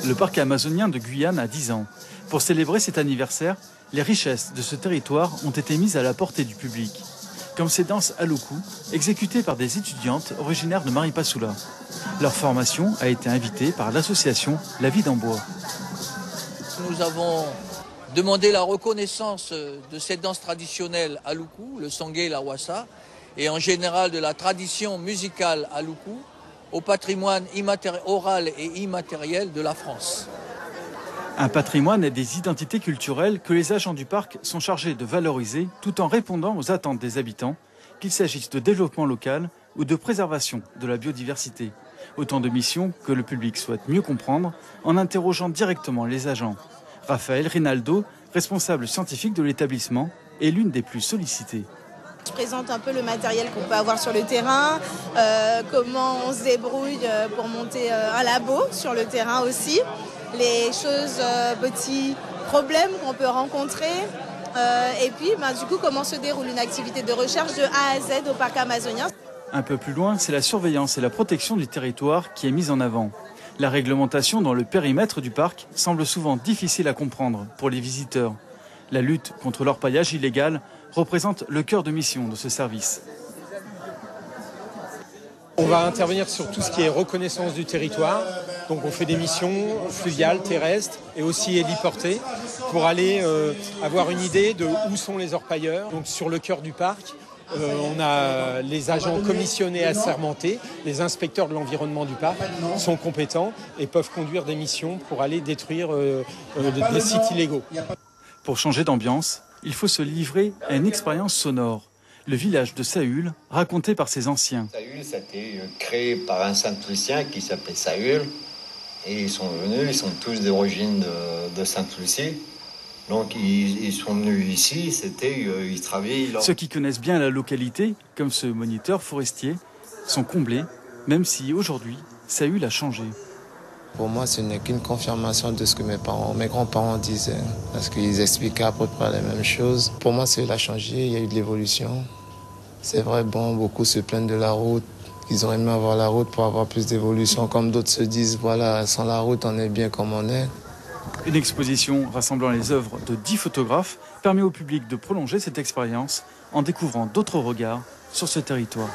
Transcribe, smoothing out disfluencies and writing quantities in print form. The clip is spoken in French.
Le parc amazonien de Guyane a 10 ans. Pour célébrer cet anniversaire, les richesses de ce territoire ont été mises à la portée du public, comme ces danses aloukou, exécutées par des étudiantes originaires de Maripasoula. Leur formation a été invitée par l'association La Vie d'en Bois. Nous avons demandé la reconnaissance de cette danse traditionnelle aloukou, le sangué et la wassa, et en général de la tradition musicale aloukou, au patrimoine oral et immatériel de la France. Un patrimoine et des identités culturelles que les agents du parc sont chargés de valoriser tout en répondant aux attentes des habitants, qu'il s'agisse de développement local ou de préservation de la biodiversité. Autant de missions que le public souhaite mieux comprendre en interrogeant directement les agents. Raphaël Rinaldo, responsable scientifique de l'établissement, est l'une des plus sollicitées. Je présente un peu le matériel qu'on peut avoir sur le terrain, comment on se débrouille pour monter un labo sur le terrain aussi, les choses, petits problèmes qu'on peut rencontrer, et puis du coup comment se déroule une activité de recherche de A à Z au parc amazonien. Un peu plus loin, c'est la surveillance et la protection du territoire qui est mise en avant. La réglementation dans le périmètre du parc semble souvent difficile à comprendre pour les visiteurs. La lutte contre l'orpaillage illégal représente le cœur de mission de ce service. On va intervenir sur tout ce qui est reconnaissance du territoire. Donc on fait des missions fluviales, terrestres et aussi héliportées pour aller avoir une idée de où sont les orpailleurs. Donc sur le cœur du parc, on a les agents commissionnés assermentés, les inspecteurs de l'environnement du parc sont compétents et peuvent conduire des missions pour aller détruire des sites illégaux. Pour changer d'ambiance, il faut se livrer à une expérience sonore. Le village de Saül, raconté par ses anciens. Saül, ça a été créé par un Sainte-Lucien qui s'appelait Saül. Et ils sont venus, ils sont tous d'origine de Sainte-Lucie. Donc ils sont venus ici, ils travaillaient. Ceux qui connaissent bien la localité, comme ce moniteur forestier, sont comblés, même si aujourd'hui, Saül a changé. Pour moi, ce n'est qu'une confirmation de ce que mes grands-parents disaient, parce qu'ils expliquaient à peu près les mêmes choses. Pour moi, ça a changé, il y a eu de l'évolution. C'est vrai, beaucoup se plaignent de la route, qu'ils auraient aimé avoir la route pour avoir plus d'évolution, comme d'autres se disent, voilà, sans la route, on est bien comme on est. Une exposition rassemblant les œuvres de 10 photographes permet au public de prolonger cette expérience en découvrant d'autres regards sur ce territoire.